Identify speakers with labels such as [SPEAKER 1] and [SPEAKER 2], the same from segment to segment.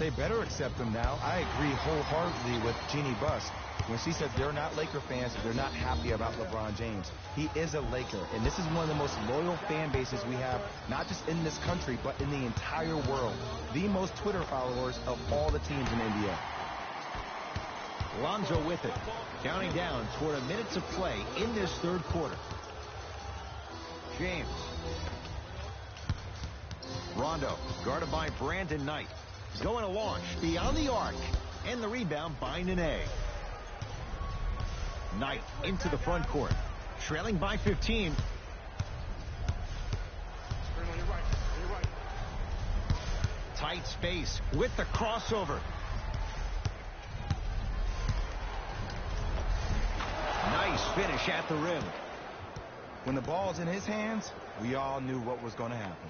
[SPEAKER 1] They better accept him now. I agree wholeheartedly with Jeannie Buss when she said they're not Laker fans, they're not happy about LeBron James. He is a Laker, and this is one of the most loyal fan bases we have, not just in this country, but in the entire world. The most Twitter followers of all the teams in the NBA.
[SPEAKER 2] Lonzo with it, counting down toward a minute to play in this third quarter. James. Rondo, guarded by Brandon Knight. He's going to launch beyond the arc, and the rebound by Nene. Knight into the front court, trailing by 15. Tight space with the crossover. Nice finish at the rim.
[SPEAKER 1] When the ball's in his hands, we all knew what was going to happen.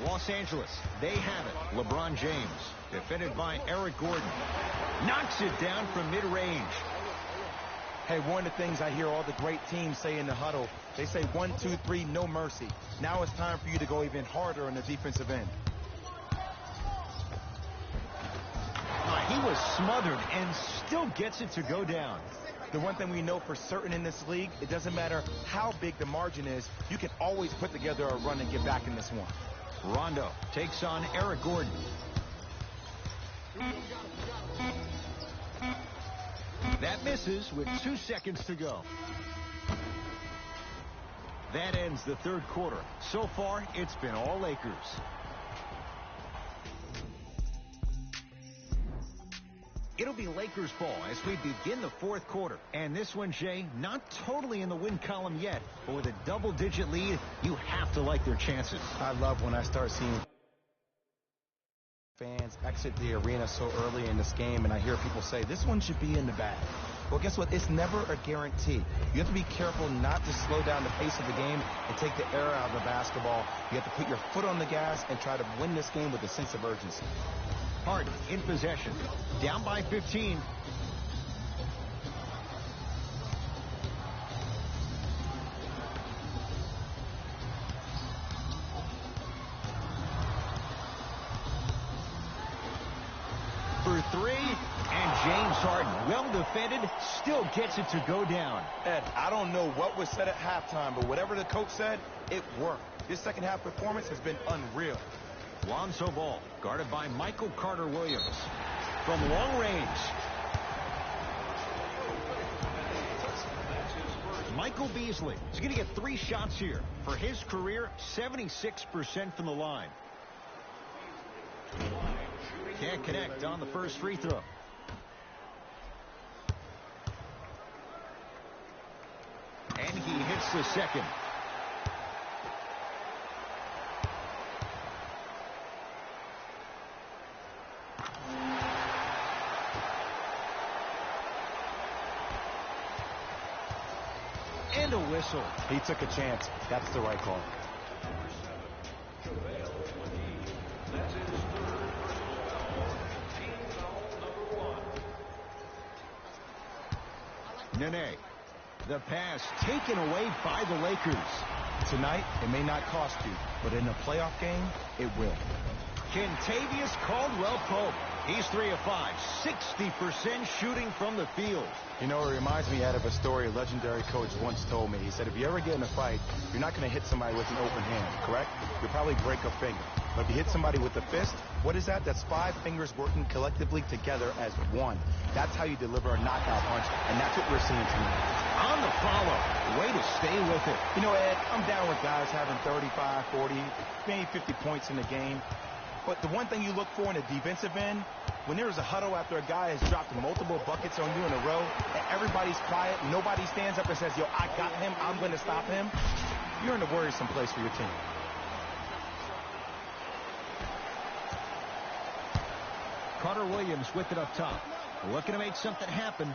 [SPEAKER 2] Los Angeles, they have it. LeBron James, defended by Eric Gordon. Knocks it down from mid-range.
[SPEAKER 1] Hey, one of the things I hear all the great teams say in the huddle, they say 1, 2, 3, no mercy. Now it's time for you to go even harder on the defensive end.
[SPEAKER 2] He was smothered and still gets it to go down.
[SPEAKER 1] The one thing we know for certain in this league, it doesn't matter how big the margin is, you can always put together a run and get back in this one.
[SPEAKER 2] Rondo takes on Eric Gordon. That misses with 2 seconds to go. That ends the third quarter. So far, it's been all Lakers. It'll be Lakers ball as we begin the fourth quarter. And this one, Jay, not totally in the win column yet, but with a double-digit lead, you have to like their chances.
[SPEAKER 1] I love when I start seeing fans exit the arena so early in this game, and I hear people say, this one should be in the bag. Well, guess what? It's never a guarantee. You have to be careful not to slow down the pace of the game and take the air out of the basketball. You have to put your foot on the gas and try to win this game with a sense of urgency.
[SPEAKER 2] Harden in possession. Down by 15. For three, and James Harden, well defended, still gets it to go down.
[SPEAKER 1] Ed, I don't know what was said at halftime, but whatever the coach said, it worked. This second half performance has been unreal.
[SPEAKER 2] Lonzo Ball, guarded by Michael Carter-Williams. From long range. Michael Beasley is going to get 3 shots here. For his career, 76% from the line. Can't connect on the first free throw. And he hits the second. And a whistle.
[SPEAKER 1] He took a chance. That's the right call.
[SPEAKER 2] Nene. The pass taken away by the Lakers.
[SPEAKER 1] Tonight, it may not cost you, but in a playoff game, it will.
[SPEAKER 2] Kentavious Caldwell-Pope. He's 3 of 5, 60% shooting from the field.
[SPEAKER 1] You know, it reminds me of a story a legendary coach once told me. He said, if you ever get in a fight, you're not going to hit somebody with an open hand, correct? You'll probably break a finger. But if you hit somebody with a fist, what is that? That's 5 fingers working collectively together as one. That's how you deliver a knockout punch, and that's what we're seeing tonight.
[SPEAKER 2] On the follow. Way to stay with it.
[SPEAKER 1] You know, Ed, I'm down with guys having 35, 40, maybe 50 points in the game. But the one thing you look for in a defensive end, when there's a huddle after a guy has dropped multiple buckets on you in a row, and everybody's quiet, nobody stands up and says, yo, I got him, I'm going to stop him, you're in a worrisome place for your team.
[SPEAKER 2] Carter-Williams with it up top. Looking to make something happen.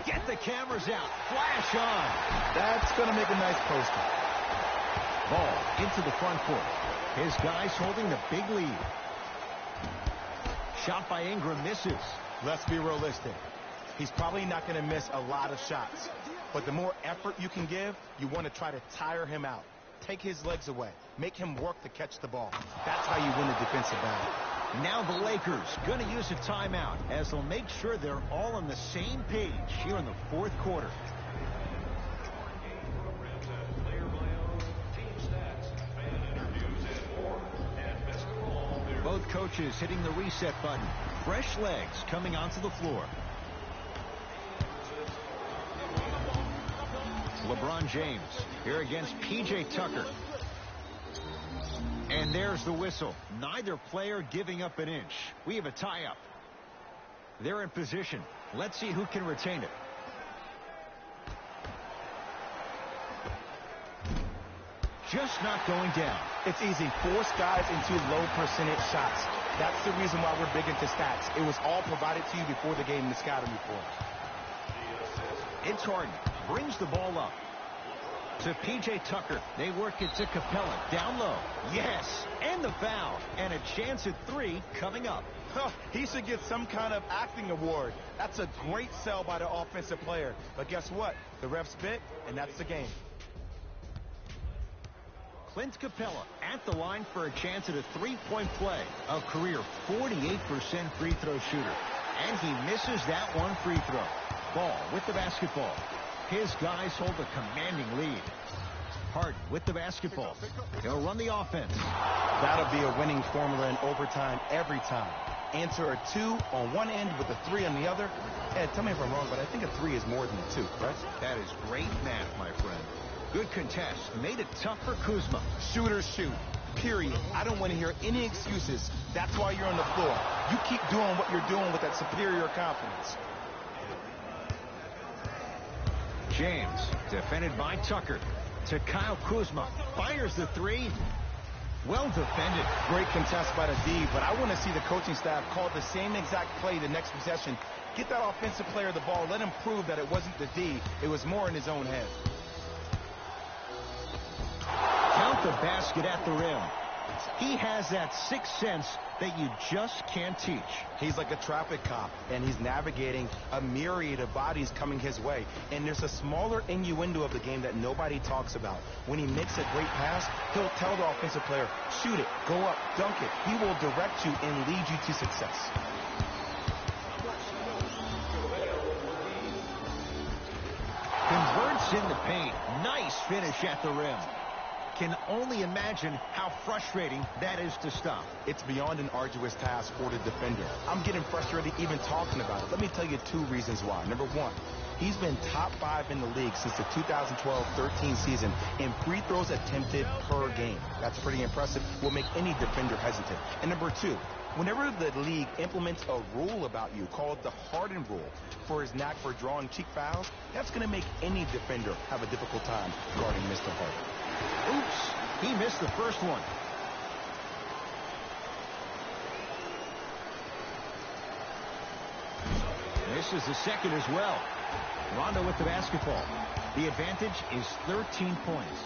[SPEAKER 2] Get the cameras out. Flash on.
[SPEAKER 1] That's going to make a nice poster.
[SPEAKER 2] Ball into the front court. His guys holding the big lead. Shot by Ingram misses.
[SPEAKER 1] Let's be realistic. He's probably not going to miss a lot of shots. But the more effort you can give, you want to try to tire him out. take his legs away. Make him work to catch the ball. That's how you win a defensive battle.
[SPEAKER 2] Now the Lakers going to use a timeout as they'll make sure they're all on the same page here in the fourth quarter. Both coaches hitting the reset button. Fresh legs coming onto the floor. LeBron James here against P.J. Tucker. And there's the whistle. Neither player giving up an inch. We have a tie-up. They're in position. Let's see who can retain it. Just not going down.
[SPEAKER 1] It's easy. Force guys into low percentage shots. That's the reason why we're big into stats. It was all provided to you before the game in the scouting report.
[SPEAKER 2] It's Harden. Brings the ball up to P.J. Tucker. They work it to Capella. Down low. Yes. And the foul. And a chance at 3 coming up.
[SPEAKER 1] He should get some kind of acting award. That's a great sell by the offensive player. But guess what? The refs bit, and that's the game.
[SPEAKER 2] Clint Capella at the line for a chance at a 3-point play. A career 48% free throw shooter. And he misses that one free throw. Ball with the basketball. His guys hold a commanding lead. Harden with the basketball. He'll run the offense.
[SPEAKER 1] That'll be a winning formula in overtime every time. Answer a 2 on one end with a 3 on the other. Ed, tell me if I'm wrong, but I think a 3 is more than a 2, right?
[SPEAKER 2] That is great math, my friend. Good contest. Made it tough for Kuzma.
[SPEAKER 1] Shooters shoot. Period. I don't want to hear any excuses. That's why you're on the floor. You keep doing what you're doing with that superior confidence.
[SPEAKER 2] James, defended by Tucker. To Kyle Kuzma. Fires the 3. Well defended.
[SPEAKER 1] Great contest by the D, but I want to see the coaching staff call the same exact play the next possession. Get that offensive player the ball. Let him prove that it wasn't the D. It was more in his own head.
[SPEAKER 2] Count the basket at the rim. He has that sixth sense that you just can't teach.
[SPEAKER 1] He's like a traffic cop, and he's navigating a myriad of bodies coming his way. And there's a smaller innuendo of the game that nobody talks about. When he makes a great pass, he'll tell the offensive player, shoot it, go up, dunk it. He will direct you and lead you to success.
[SPEAKER 2] Converts in the paint. Nice finish at the rim. Can only imagine how frustrating that is to stop.
[SPEAKER 1] It's beyond an arduous task for the defender. I'm getting frustrated even talking about it. Let me tell you 2 reasons why. Number 1, he's been top 5 in the league since the 2012-13 season in free throws attempted per game. That's pretty impressive. Will make any defender hesitant. And number 2, whenever the league implements a rule about you called the Harden rule for his knack for drawing cheap fouls, that's going to make any defender have a difficult time guarding Mr. Harden.
[SPEAKER 2] Oops, he missed the first one. Misses the second as well. Rondo with the basketball. The advantage is 13 points.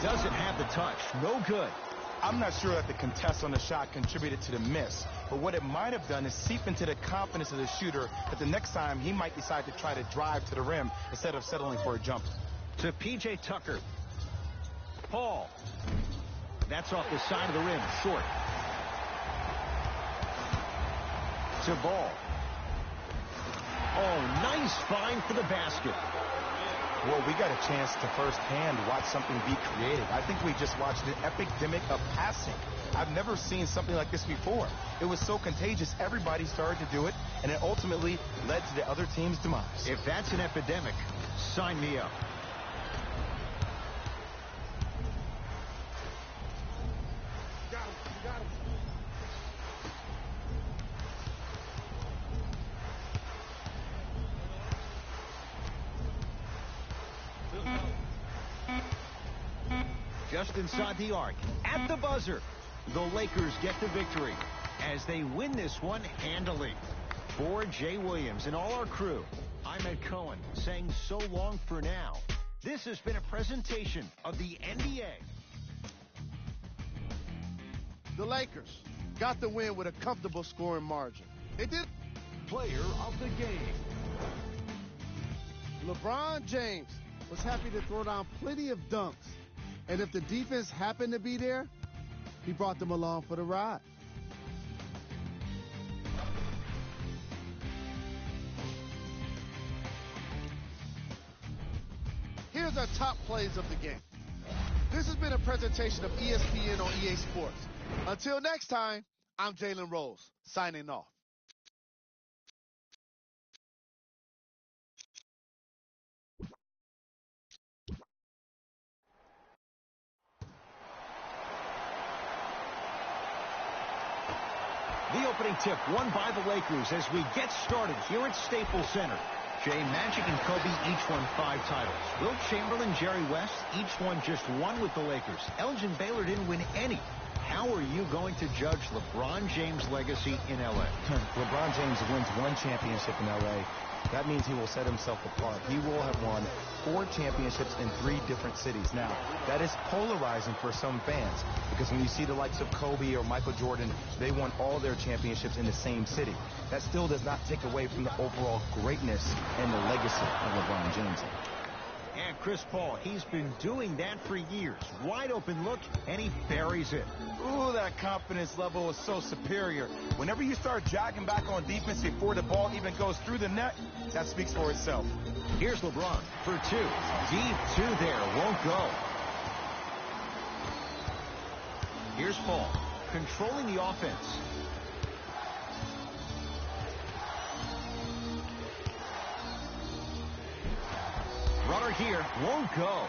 [SPEAKER 2] Doesn't have the touch. No good.
[SPEAKER 1] I'm not sure that the contest on the shot contributed to the miss, but what it might have done is seep into the confidence of the shooter that the next time he might decide to try to drive to the rim instead of settling for a jump.
[SPEAKER 2] To P.J. Tucker. Paul. That's off the side of the rim. Short. To Ball. Oh, nice find for the basket.
[SPEAKER 1] Well, we got a chance to firsthand watch something be created. I think we just watched an epidemic of passing. I've never seen something like this before. It was so contagious, everybody started to do it, and it ultimately led to the other team's demise.
[SPEAKER 2] If that's an epidemic, sign me up. Just inside the arc, at the buzzer, the Lakers get the victory as they win this one handily. For Jay Williams and all our crew, I'm Ed Cohen saying so long for now. This has been a presentation of the NBA.
[SPEAKER 3] The Lakers got the win with a comfortable scoring margin. They did.
[SPEAKER 2] Player of the game.
[SPEAKER 3] LeBron James was happy to throw down plenty of dunks. And if the defense happened to be there, he brought them along for the ride. Here's our top plays of the game. This has been a presentation of ESPN on EA Sports. Until next time, I'm Jalen Rose, signing off.
[SPEAKER 2] The opening tip won by the Lakers as we get started here at Staples Center. Jay, Magic, and Kobe each won 5 titles. Wilt Chamberlain, Jerry West, each won just 1 with the Lakers. Elgin Baylor didn't win any. How are you going to judge LeBron James' legacy in L.A.?
[SPEAKER 1] LeBron James wins 1 championship in L.A. That means he will set himself apart. He will have won 4 championships in 3 different cities. Now, that is polarizing for some fans because when you see the likes of Kobe or Michael Jordan, they won all their championships in the same city. That still does not take away from the overall greatness and the legacy of LeBron James.
[SPEAKER 2] And Chris Paul, he's been doing that for years. Wide open look, and he buries it.
[SPEAKER 1] Ooh, that confidence level is so superior. Whenever you start jogging back on defense before the ball even goes through the net, that speaks for itself.
[SPEAKER 2] Here's LeBron for 2. Deep 2 there, won't go. Here's Paul, controlling the offense. Runner here, won't go.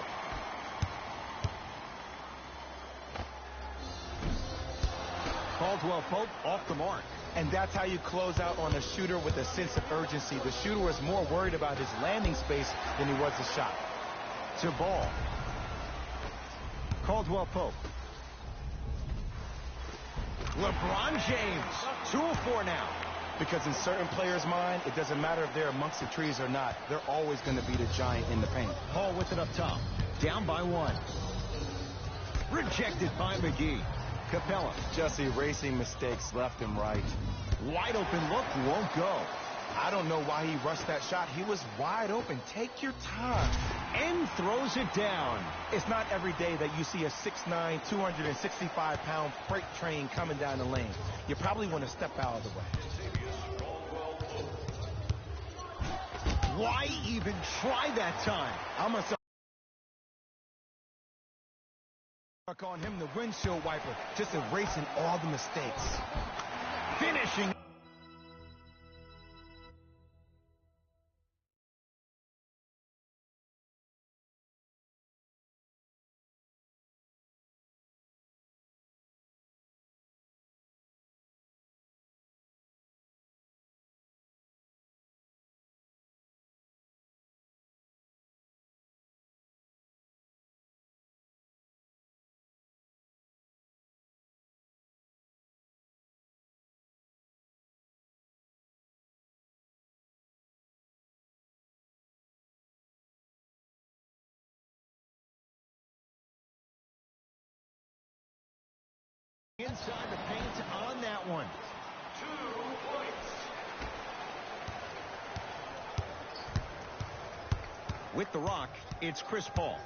[SPEAKER 2] Caldwell Pope off the mark.
[SPEAKER 1] And that's how you close out on a shooter with a sense of urgency. The shooter was more worried about his landing space than he was the shot.
[SPEAKER 2] To Ball. Caldwell Pope. LeBron James, 2 of 4 now.
[SPEAKER 1] Because in certain players' mind, it doesn't matter if they're amongst the trees or not. They're always going to be the giant in the paint.
[SPEAKER 2] Hall with it up top. Down by 1. Rejected by McGee. Capella.
[SPEAKER 1] Just erasing mistakes left and right.
[SPEAKER 2] Wide open look, won't go.
[SPEAKER 1] I don't know why he rushed that shot. He was wide open. Take your time.
[SPEAKER 2] And throws it down.
[SPEAKER 1] It's not every day that you see a 6'9", 265-pound freight train coming down the lane. You probably want to step out of the way.
[SPEAKER 2] Why even try that time?
[SPEAKER 1] I'm going to start on him, the windshield wiper, just erasing all the mistakes.
[SPEAKER 2] Finishing. Inside the paint on that one. 2 points. With the rock, it's Chris Paul.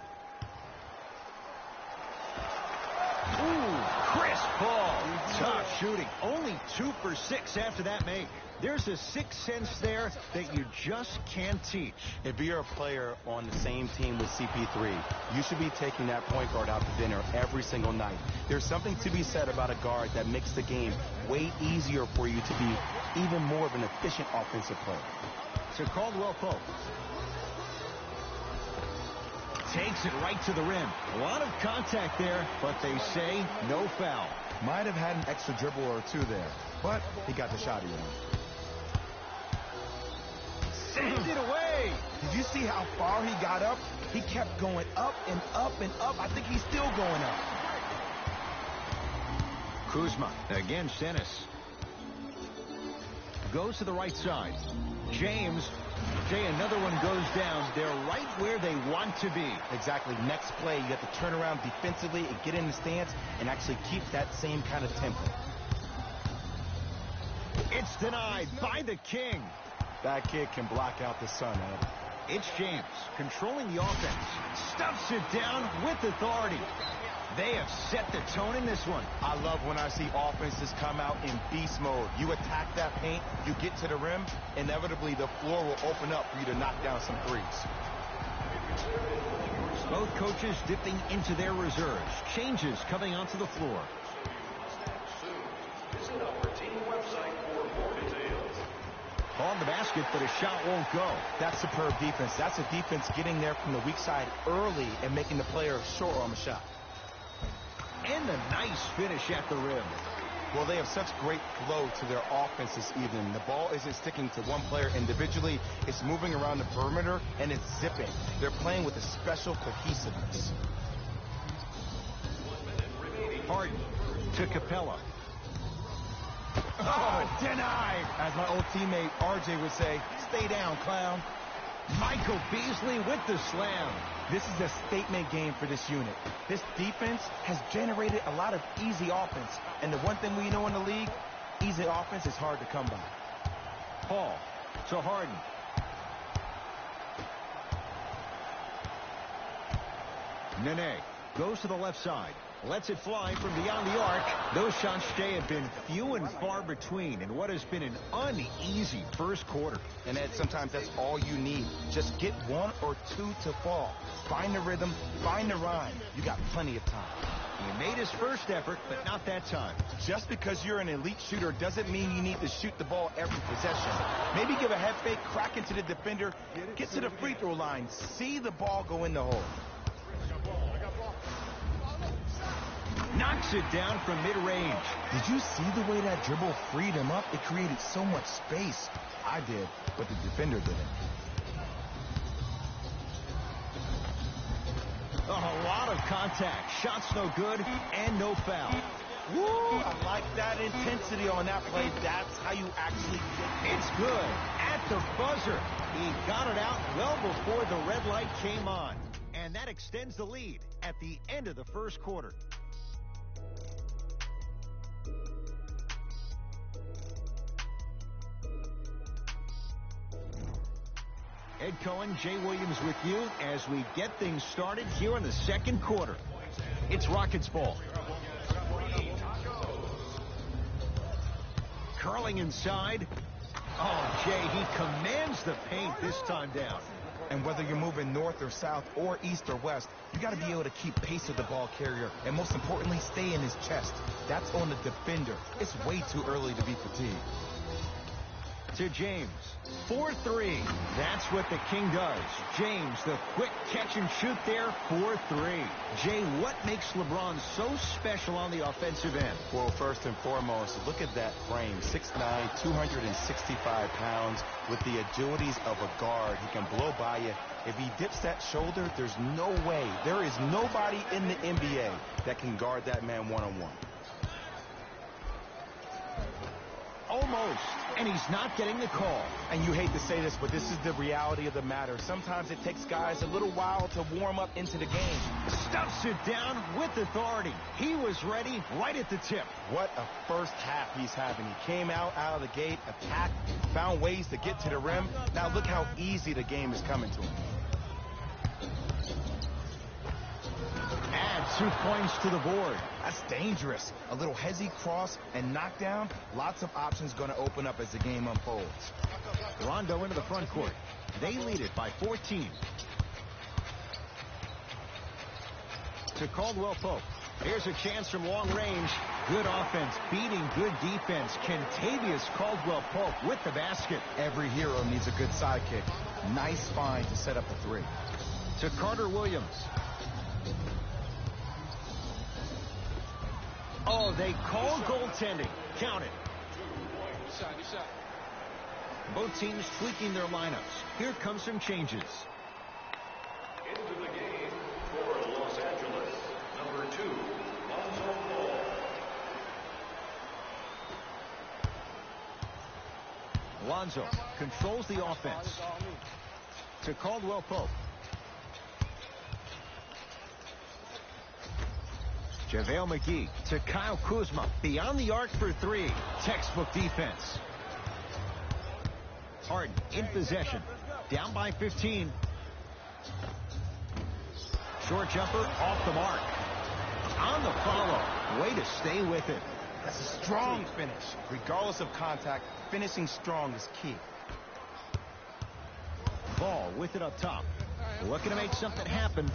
[SPEAKER 2] Ooh, Chris Paul. Tough shooting. Only 2 for 6 after that make. There's a sixth sense there that you just can't teach.
[SPEAKER 1] If you're a player on the same team with CP3, you should be taking that point guard out to dinner every single night. There's something to be said about a guard that makes the game way easier for you to be even more of an efficient offensive player.
[SPEAKER 2] To Caldwell Pope. Takes it right to the rim. A lot of contact there, but they say no foul.
[SPEAKER 1] Might have had an extra dribble or 2 there, but he got the shot he wanted.
[SPEAKER 2] Sends it away.
[SPEAKER 1] Did you see how far he got up? He kept going up and up and up. I think he's still going up.
[SPEAKER 2] Kuzma against Ennis. Goes to the right side. James. Jay, another one goes down. They're right where they want to be.
[SPEAKER 1] Exactly. Next play, you have to turn around defensively and get in the stance and actually keep that same kind of tempo.
[SPEAKER 2] It's denied by the King.
[SPEAKER 1] That kid can block out the sun, Ed.
[SPEAKER 2] It's James controlling the offense. Stuffs it down with authority. They have set the tone in this one.
[SPEAKER 1] I love when I see offenses come out in beast mode. You attack that paint, you get to the rim, inevitably the floor will open up for you to knock down some threes.
[SPEAKER 2] Both coaches dipping into their reserves. Changes coming onto the floor.
[SPEAKER 4] Visit our team website for more details.
[SPEAKER 2] On the basket, but a shot won't go.
[SPEAKER 1] That's superb defense. That's a defense getting there from the weak side early and making the player short arm a shot.
[SPEAKER 2] And a nice finish at the rim.
[SPEAKER 1] Well, they have such great flow to their offense this evening. The ball isn't sticking to one player individually. It's moving around the perimeter, and it's zipping. They're playing with a special cohesiveness.
[SPEAKER 2] Harden to Capella.
[SPEAKER 1] Oh, denied! As my old teammate RJ would say, stay down, clown.
[SPEAKER 2] Michael Beasley with the slam.
[SPEAKER 1] This is a statement game for this unit. This defense has generated a lot of easy offense. And the one thing we know in the league, easy offense is hard to come by.
[SPEAKER 2] Paul to Harden. Nene goes to the left side. Lets it fly from beyond the arc. Those shots today have been few and far between in what has been an uneasy first quarter.
[SPEAKER 1] And Ed, sometimes that's all you need. Just get one or two to fall. Find the rhythm, find the rhyme. You got plenty of time.
[SPEAKER 2] He made his first effort, but not that time.
[SPEAKER 1] Just because you're an elite shooter doesn't mean you need to shoot the ball every possession. Maybe give a head fake, crack into the defender, get to the free throw line, see the ball go in the hole.
[SPEAKER 2] Knocks it down from mid-range.
[SPEAKER 1] Did you see the way that dribble freed him up? It created so much space. I did, but the defender didn't.
[SPEAKER 2] A lot of contact. Shots no good and no foul.
[SPEAKER 1] Woo! I like that intensity on that play. That's how you actually get it.
[SPEAKER 2] It's good. At the buzzer. He got it out well before the red light came on. And that extends the lead at the end of the first quarter. Ed Cohen, Jay Williams with you as we get things started here in the second quarter. It's Rockets ball. Curling inside. Oh, Jay, he commands the paint this time down.
[SPEAKER 1] And whether you're moving north or south or east or west, you got to be able to keep pace with the ball carrier. And most importantly, stay in his chest. That's on the defender. It's way too early to be fatigued.
[SPEAKER 2] To James. 4-3. That's what the King does. James, the quick catch and shoot there, 4-3. Jay, what makes LeBron so special on the offensive end?
[SPEAKER 1] Well, first and foremost, look at that frame. 6'9", 265 pounds with the agilities of a guard. He can blow by you. If he dips that shoulder, there's no way. There is nobody in the NBA that can guard that man one-on-one.
[SPEAKER 2] Almost. And he's not getting the call.
[SPEAKER 1] And you hate to say this, but this is the reality of the matter. Sometimes it takes guys a little while to warm up into the game.
[SPEAKER 2] Stuffs it down with authority. He was ready right at the tip.
[SPEAKER 1] What a first half he's having. He came out of the gate, attacked, found ways to get to the rim. Now look how easy the game is coming to him.
[SPEAKER 2] Add 2 points to the board.
[SPEAKER 1] That's dangerous. A little hezzy cross and knockdown. Lots of options going to open up as the game unfolds.
[SPEAKER 2] Rondo into the front court. They lead it by 14. To Caldwell Pope. Here's a chance from long range. Good offense, beating good defense. Kentavious Caldwell Pope with the basket.
[SPEAKER 1] Every hero needs a good sidekick. Nice find to set up a three.
[SPEAKER 2] To Carter Williams. Oh, they call goaltending. Count it. Both teams tweaking their lineups. Here comes some changes.
[SPEAKER 4] Into the game for Los Angeles, number 2, Lonzo Ball.
[SPEAKER 2] Lonzo controls the offense. To Caldwell Pope. JaVale McGee to Kyle Kuzma. Beyond the arc for 3. Textbook defense. Harden in possession. Down by 15. Short jumper off the mark. On the follow. Way to stay with it.
[SPEAKER 1] That's a strong finish. Regardless of contact, finishing strong is key.
[SPEAKER 2] Ball with it up top. Looking to make something happen.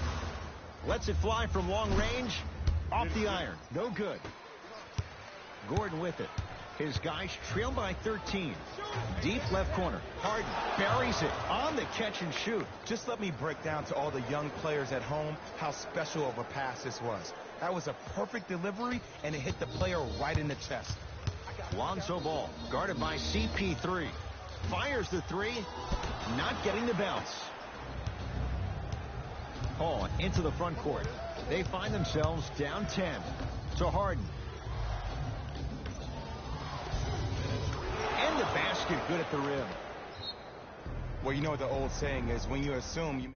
[SPEAKER 2] Lets it fly from long range. Off the iron. No good. Gordon with it. His guys trail by 13. Deep left corner. Harden buries it on the catch and shoot.
[SPEAKER 1] Just let me break down to all the young players at home how special of a pass this was. That was a perfect delivery, and it hit the player right in the chest.
[SPEAKER 2] Lonzo Ball, guarded by CP3. Fires the three. Not getting the bounce. Hall into the front court. They find themselves down 10 to Harden. And the basket good at the rim.
[SPEAKER 1] Well, you know what the old saying is, when you assume you